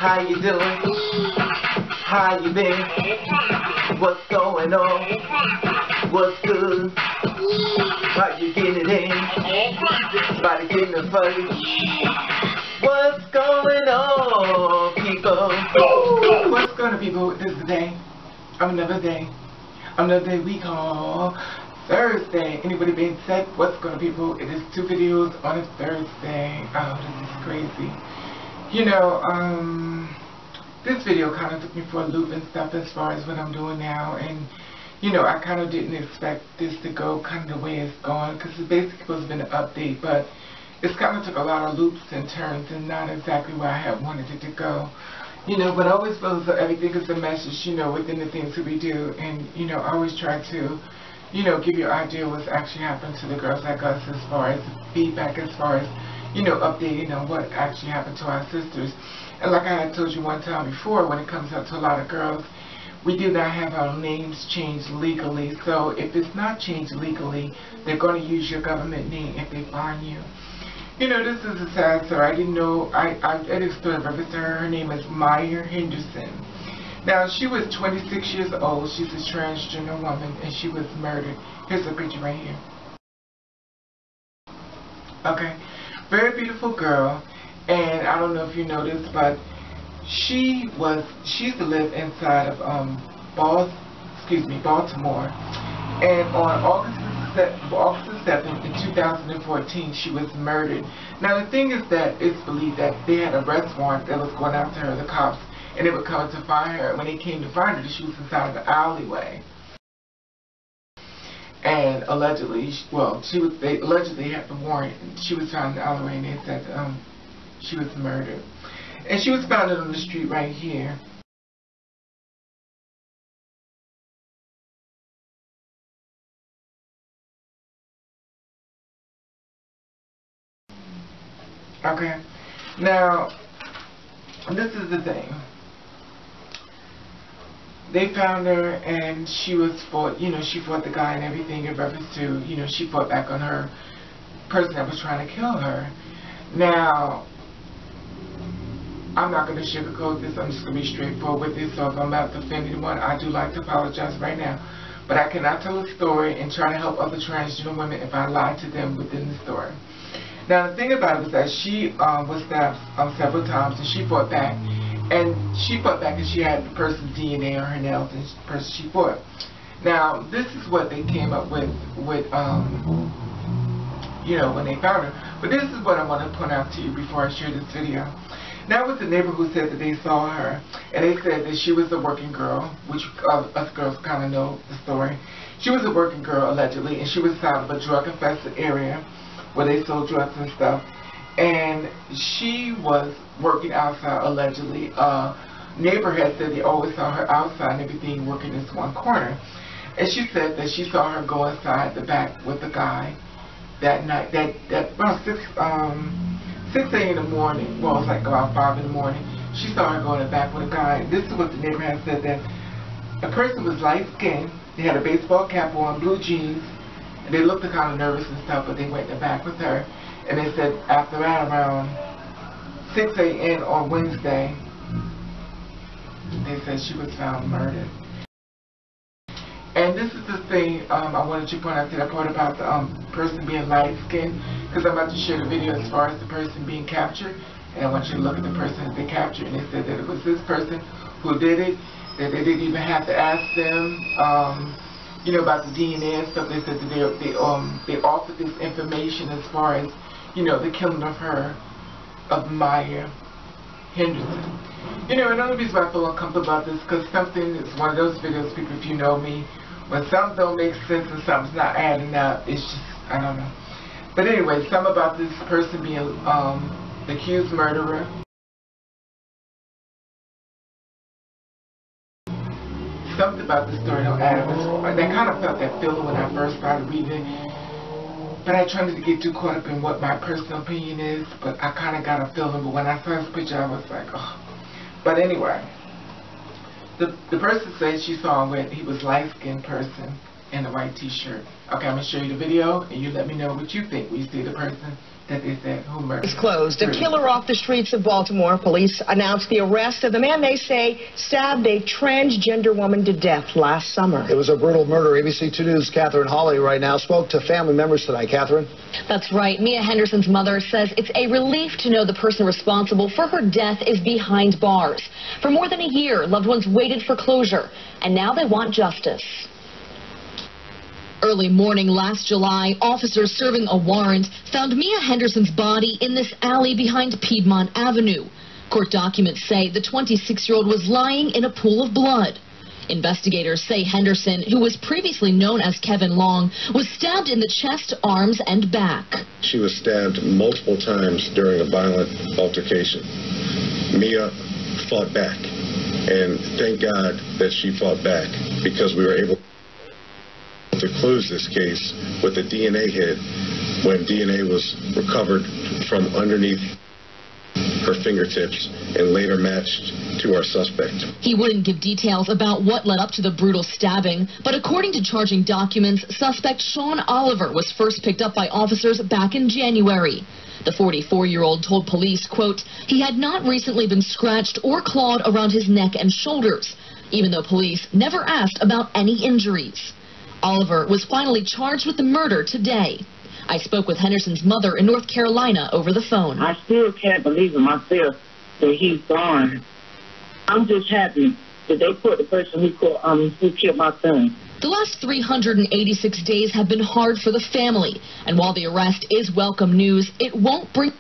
How you doing? How you been? What's going on? What's good? How you getting it in? Body getting the fight. What's going on, people? What's going on, people? This is the day. Another day. Another day we call Thursday. Anybody being sick? What's going on, people? It is 2 videos on a Thursday. Oh, this is crazy. You know, this video kind of took me for a loop and stuff as far as what I'm doing now, and you know, I kind of didn't expect this to go kind of the way it's gone, because it's basically supposed to be an update, but it's kind of took a lot of loops and turns and not exactly where I had wanted it to go. You know, but I always feel as though everything is a message, you know, within the things that we do, and you know, I always try to, you know, give you an idea what's actually happened to the girls like us as far as feedback, as far as, you know, updating on what actually happened to our sisters. And like I had told you one time before, when it comes out to a lot of girls, we do not have our names changed legally. So if it's not changed legally, they're going to use your government name if they find you. You know, this is a sad story. I didn't know, I did a story reference to her. Her name is Mia Henderson. Now, she was 26 years old. She's a transgender woman, and she was murdered. Here's a picture right here. Okay. Very beautiful girl, and I don't know if you know this, but she used to live inside of Baltimore, and on August the 7th in 2014 she was murdered. Now the thing is that it's believed that they had an arrest warrant that was going after her, the cops, and they were coming to find her. When they came to find her, she was inside of the alleyway. And allegedly, they allegedly had the warrant. She was found in the alleyway, and they said she was murdered. And she was found on the street right here. Okay. Now, this is the thing. They found her, and she fought the guy and everything in reference to, you know, she fought back on her person that was trying to kill her. Now, I'm not going to sugarcoat this. I'm just going to be straightforward with this. So if I'm about to offend anyone, I do like to apologize right now. But I cannot tell a story and try to help other transgender women if I lie to them within the story. Now, the thing about it was that she was stabbed several times, and she fought back. And she fought back, and she had the person's DNA on her nails, and the person she fought. Now, this is what they came up with you know, when they found her. But this is what I want to point out to you before I share this video. Now, it was the neighbor who said that they saw her, and they said that she was a working girl, which us girls kind of know the story. She was a working girl, allegedly, and she was out of a drug-infested area where they sold drugs and stuff. And she was working outside, allegedly. Neighbor had said they always saw her outside and everything, working in this one corner. And she said that she saw her go inside the back with the guy that night, that about 6 a.m. in the morning. Well, it was like about 5 in the morning. She saw her go in the back with a guy. This is what the neighbor had said, that a person was light-skinned. They had a baseball cap on, blue jeans, and they looked kind of nervous and stuff, but they went in the back with her. And they said after that, around 6 a.m. on Wednesday, they said she was found murdered. And this is the thing I wanted to point out to that part about the person being light-skinned, because I'm about to share the video as far as the person being captured. And I want you to look at the person that they captured, and they said that it was this person who did it, that they didn't even have to ask them, you know, about the DNA and stuff. They said that they offered this information as far as, you know, the killing of her, of Mia Henderson. You know, and the only reason why I feel uncomfortable about this, because something is one of those videos, people, if you know me, when something don't make sense and something's not adding up, it's just, I don't know. But anyway, something about this person being the accused murderer. Something about this story don't add up. I kind of felt that feeling when I first started reading it. But I tried not to get too caught up in what my personal opinion is, but I kind of got a feeling. But when I saw this picture, I was like, oh. But anyway, the person said she saw him with, he was a light-skinned person in a white t-shirt. Okay, I'm going to show you the video, and you let me know what you think when you see the person that they said who murdered. It's closed. A killer off the streets of Baltimore. Police announced the arrest of the man they say stabbed a transgender woman to death last summer. It was a brutal murder. ABC 2 News' Catherine Hawley right now spoke to family members tonight. Catherine? That's right. Mia Henderson's mother says it's a relief to know the person responsible for her death is behind bars. For more than a year, loved ones waited for closure, and now they want justice. Early morning last July, officers serving a warrant found Mia Henderson's body in this alley behind Piedmont Avenue. Court documents say the 26-year-old was lying in a pool of blood. Investigators say Henderson, who was previously known as Kevin Long, was stabbed in the chest, arms, and back. She was stabbed multiple times during a violent altercation. Mia fought back, and thank God that she fought back, because we were able to close this case with a DNA hit when DNA was recovered from underneath her fingertips and later matched to our suspect. He wouldn't give details about what led up to the brutal stabbing, but according to charging documents, suspect Sean Oliver was first picked up by officers back in January. The 44-year-old told police, quote, he had not recently been scratched or clawed around his neck and shoulders, even though police never asked about any injuries. Oliver was finally charged with the murder today. I spoke with Henderson's mother in North Carolina over the phone. I still can't believe it myself that he's gone. I'm just happy that they put the person who killed my son. The last 386 days have been hard for the family, and while the arrest is welcome news, it won't bring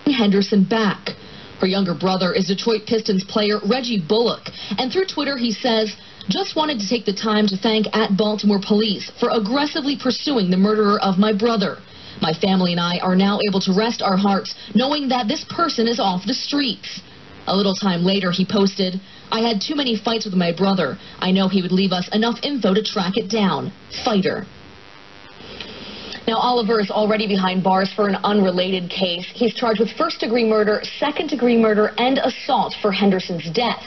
Henderson back. Her younger brother is Detroit Pistons player Reggie Bullock, and through Twitter he says, just wanted to take the time to thank @Baltimore Police for aggressively pursuing the murderer of my brother. My family and I are now able to rest our hearts knowing that this person is off the streets. A little time later he posted, I had too many fights with my brother. I know he would leave us enough info to track it down. Fighter. Now, Oliver is already behind bars for an unrelated case. He's charged with first-degree murder, second-degree murder, and assault for Henderson's death.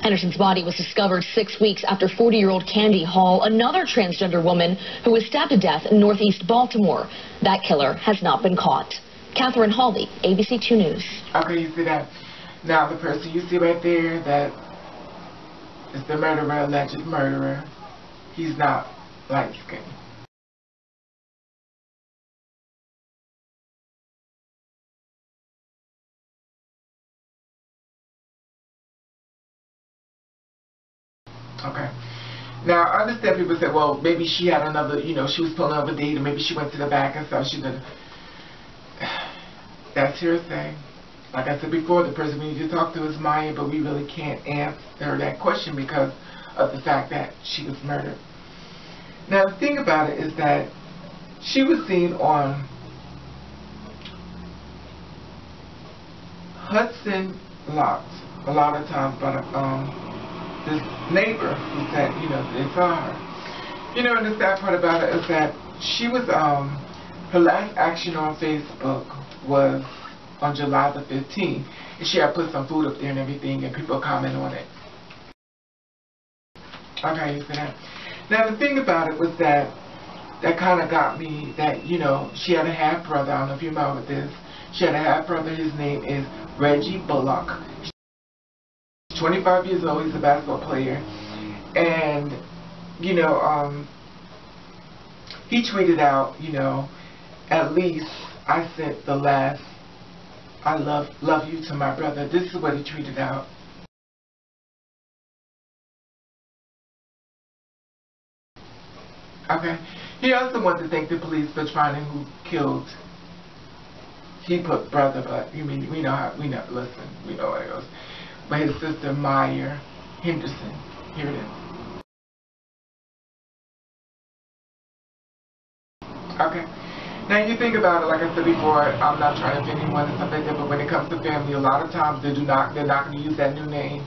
Henderson's body was discovered 6 weeks after 40-year-old Kandy Hall, another transgender woman who was stabbed to death in northeast Baltimore. That killer has not been caught. Catherine Hawley, ABC 2 News. Okay, you see that? Now, the person you see right there that is the murderer, alleged murderer, he's not light-skinned. Okay. Now, I understand people say, well, maybe she had another, she was pulling up a date, or maybe she went to the back and stuff. That's hearsay. Like I said before, the person we need to talk to is Maya, but we really can't answer that question because of the fact that she was murdered. Now, the thing about it is that she was seen on Hudson Lots a lot of times by this neighbor who said, they saw her. And the sad part about it is that she was, her last action on Facebook was on July the 15th. And she had put some food up there and everything, and people comment on it. Okay, you see that? Now, the thing about it was that kind of got me that, she had a half-brother. I don't know if you remember this. She had a half-brother. His name is Reggie Bullock. 25 years old, he's a basketball player, and he tweeted out, at least I sent the last I love you to my brother. This is what he tweeted out. Okay. He also wanted to thank the police for finding who killed. He put brother, but we know listen, we know what it goes. But his sister, Mia Henderson. Here it is. Okay. Now you think about it, like I said before, I'm not trying to offend anyone and stuff like that, but when it comes to family, a lot of times they're not going to use that new name.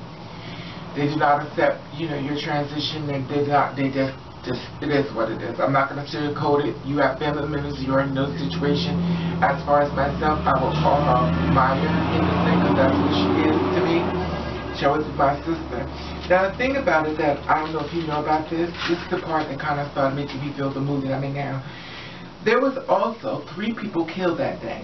They do not accept, your transition, and it is what it is. I'm not going to sugarcoat it. You have family members, you're in no situation. As far as myself, I will call her Mia Henderson because that's what she is to me. She always is my sister. Now the thing about it that, I don't know if you know about this, this is the part that kind of started making me feel the mood that I'm in now. There was also 3 people killed that day.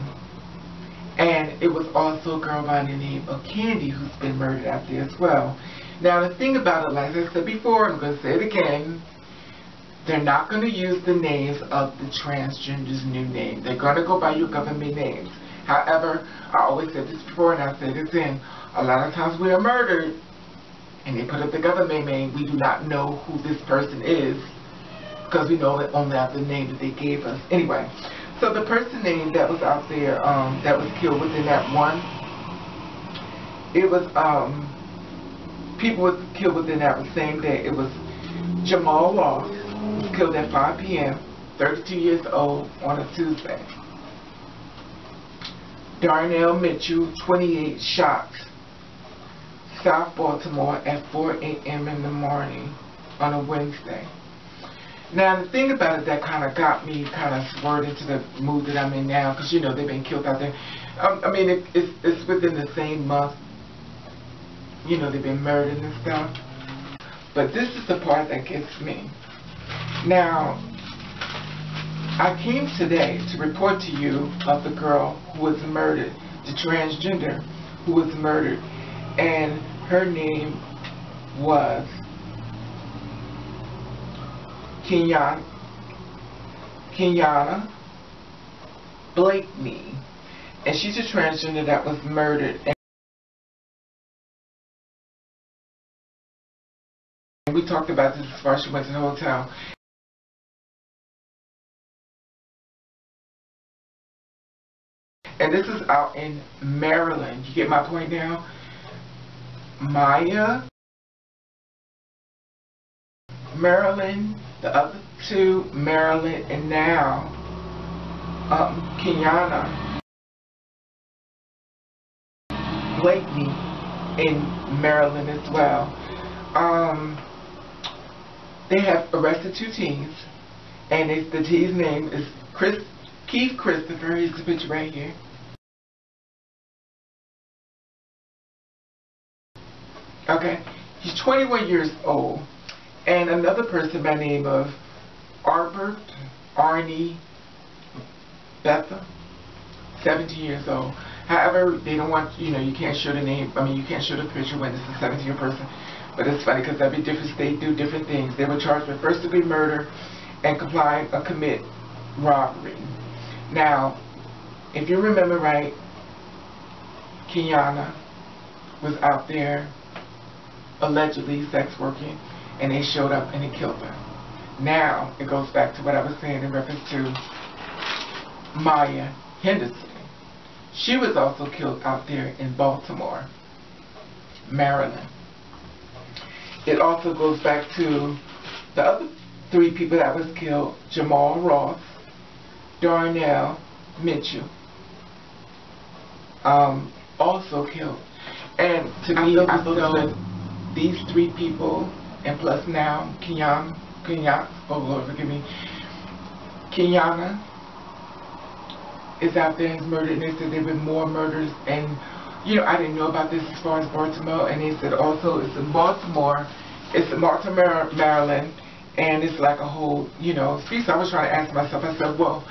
And it was also a girl by the name of Kandy who's been murdered out there as well. Now the thing about it, like I said before, I'm going to say it again, they're not going to use the names of the transgender's new name. They're going to go by your government names. However, I always said this before and I say this again, a lot of times we are murdered and they put up the government name. We do not know who this person is because we know it only after the name that they gave us. Anyway, so the person name that was out there that was killed within that one, it was, people were killed within that same day. It was Jamal Ross, who was killed at 5 p.m., 32 years old, on a Tuesday. Darnell Mitchell, 28, shot, South Baltimore at 4 a.m. in the morning on a Wednesday. Now, the thing about it that kind of got me kind of swerved into the mood that I'm in now, because, you know, they've been killed out there. I mean, it's within the same month. You know, they've been murdered and stuff. But this is the part that gets me. Now, I came today to report to you of the girl who was murdered, the transgender who was murdered. And her name was Keyonna Blakeney, and she's a transgender that was murdered. And we talked about this as far as she went to the hotel. And this is out in Maryland. You get my point now? Mia, Maryland, the other 2, Maryland, and now Keyonna Blakeney in Maryland as well. They have arrested 2 teens, and the teen's name is Keith Christopher. Here's the picture right here. Okay, he's 21 years old. And another person by the name of Arnie Betha, 17 years old. However, they don't want, you know, you can't show the name, I mean, you can't show the picture when it's a 17-year person. But it's funny because every different state do different things. They were charged with first-degree murder and complying or commit robbery. Now, if you remember right, Kenyatta was out there allegedly sex working, and they showed up and they killed her. Now, it goes back to what I was saying in reference to Mia Henderson. She was also killed out there in Baltimore, Maryland. It also goes back to the other 3 people that was killed, Jamal Ross, Darnell Mitchell, also killed. And to me, I feel these 3 people, and plus now, Kenyatta, oh Lord, forgive me, Kenyatta is out there and is murdered, and they said there have been more murders, and, you know, I didn't know about this as far as Baltimore, and they said also it's in Baltimore, Maryland, and it's like a whole, you know, so I was trying to ask myself, I said, well,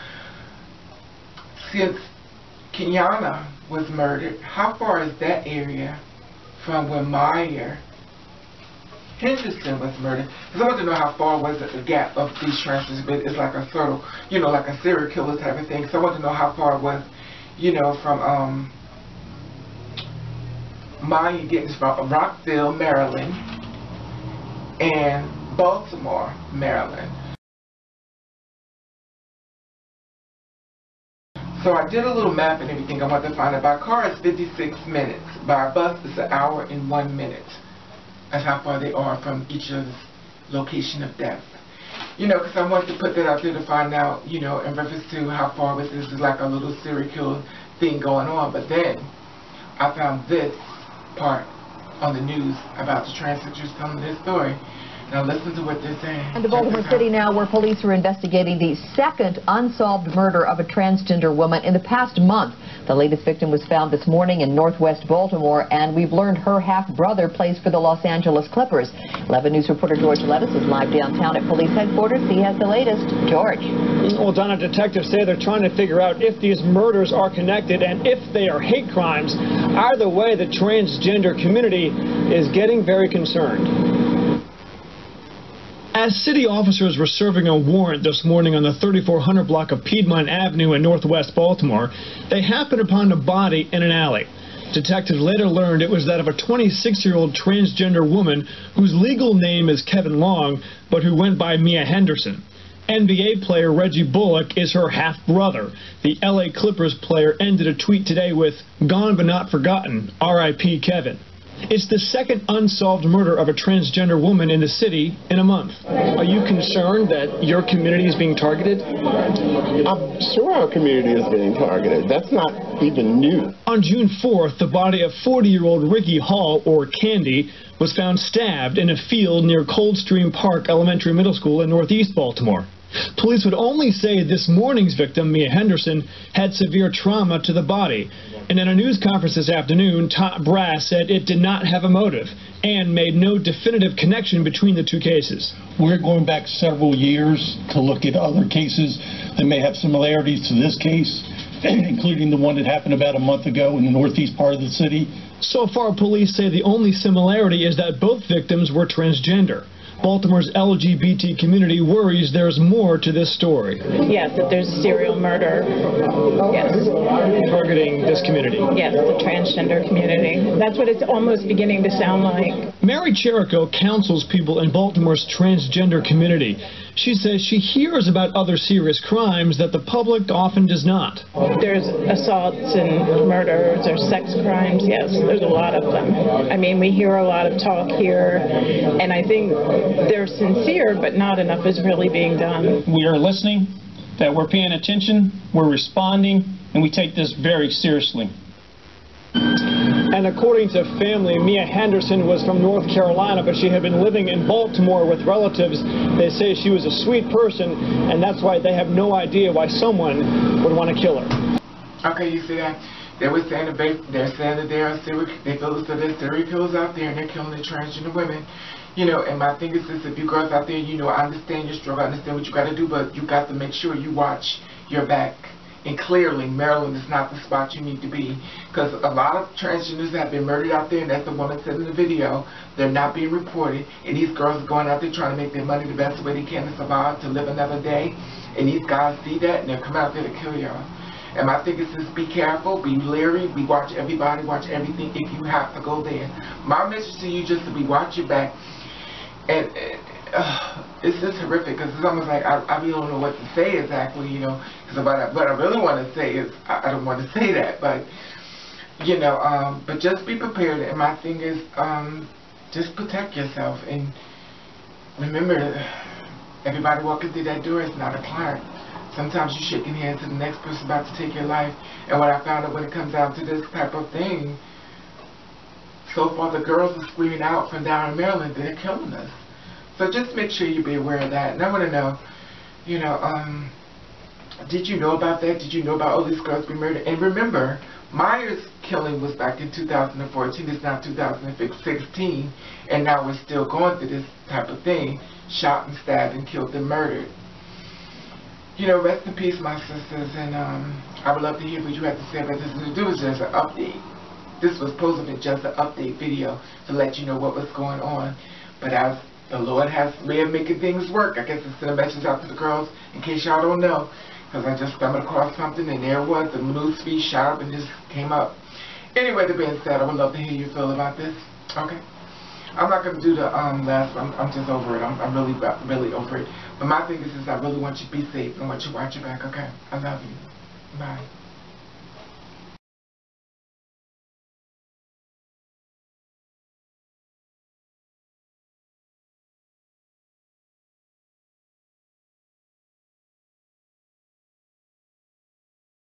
since Kenyatta was murdered, how far is that area from where Mia Henderson was murdered? Because I want to know how far was the gap of these transfers, but it's like a sort of, you know, like a serial killer type of thing. So I want to know how far it was, you know, from Mia getting from Rockville, Maryland, and Baltimore, Maryland. So I did a little map and everything. I wanted to find out. By car it's 56 minutes. By bus it's an hour and 1 minute. That's how far they are from each other's location of death. You know, because I wanted to put that out there to find out, you know, in reference to how far this is like a little serial killer thing going on. But then I found this part on the news about the transgenders telling their story. Now listen to what they're saying. And to Baltimore City now, where police are investigating the 2nd unsolved murder of a transgender woman in the past month. The latest victim was found this morning in northwest Baltimore, and we've learned her half-brother plays for the Los Angeles Clippers. 11 News reporter George Lettuce is live downtown at police headquarters. He has the latest. George. Well, Donna, detectives say they're trying to figure out if these murders are connected and if they are hate crimes. Either way, the transgender community is getting very concerned. As city officers were serving a warrant this morning on the 3400 block of Piedmont Avenue in northwest Baltimore, they happened upon a body in an alley. Detectives later learned it was that of a 26-year-old transgender woman whose legal name is Kevin Long, but who went by Mia Henderson. NBA player Reggie Bullock is her half-brother. The LA Clippers player ended a tweet today with, "Gone but not forgotten, R.I.P. Kevin." It's the second unsolved murder of a transgender woman in the city in a month. Are you concerned that your community is being targeted? I'm sure our community is being targeted. That's not even new. On June 4th, the body of 40-year-old Ricky Hall, or Kandy, was found stabbed in a field near Coldstream Park Elementary Middle School in northeast Baltimore. Police would only say this morning's victim, Mia Henderson, had severe trauma to the body. And in a news conference this afternoon, top brass said it did not have a motive and made no definitive connection between the two cases. We're going back several years to look at other cases that may have similarities to this case, including the one that happened about a month ago in the northeast part of the city. So far, police say the only similarity is that both victims were transgender. Baltimore's LGBT community worries there's more to this story. Yes, that there's serial murder. Yes. Targeting this community. Yes, the transgender community. That's what it's almost beginning to sound like. Mary Cherico counsels people in Baltimore's transgender community. She says she hears about other serious crimes that the public often does not. There's assaults and murders or sex crimes, yes, there's a lot of them. I mean, we hear a lot of talk here, and I think they're sincere, but not enough is really being done. We are listening, that we're paying attention, we're responding, and we take this very seriously. And according to family, Mia Henderson was from North Carolina, but she had been living in Baltimore with relatives. They say she was a sweet person, and that's why they have no idea why someone would want to kill her. Okay, you see that? They were saying that they're saying that there are serial killers out there, and they're killing the transgender women. You know, and my thing is this: if you girls out there, you know, I understand your struggle, I understand what you got to do, but you got to make sure you watch your back. And clearly, Maryland is not the spot you need to be, because a lot of transgenders have been murdered out there, and as the woman said in the video, they're not being reported, and these girls are going out there trying to make their money the best way they can to survive, to live another day, and these guys see that, and they're coming out there to kill y'all. And my thing is just be careful, be leery, we watch everybody, watch everything if you have to go there. My message to you just to be watch your back, and it's just horrific, because it's almost like I really don't know what to say exactly, you know, because what I really want to say is, I don't want to say that, but, you know, but just be prepared, and my thing is, just protect yourself, and remember, everybody walking through that door is not a client. Sometimes you're shaking hands to the next person about to take your life, and what I found out when it comes down to this type of thing, so far the girls are screaming out from down in Maryland, they're killing us. So just make sure you be aware of that. And I want to know, you know, did you know about that? Did you know about all these girls being murdered? And remember, Myers' killing was back in 2014. It's now 2016. And now we're still going through this type of thing. Shot and stabbed and killed and murdered. You know, rest in peace, my sisters. And I would love to hear what you have to say about this. This was just an update. This was supposed to be just an update video to let you know what was going on. But as the Lord has a way of making things work, I guess it's send a message out to the girls in case y'all don't know, because I just stumbled across something and there it was, the news feed shot up and just came up. Anyway, that being said, I would love to hear you feel about this. Okay, I'm not going to do the last one. I'm just over it. I'm really over it. But my thing is I really want you to be safe and I want you to watch your back. Okay, I love you. Bye.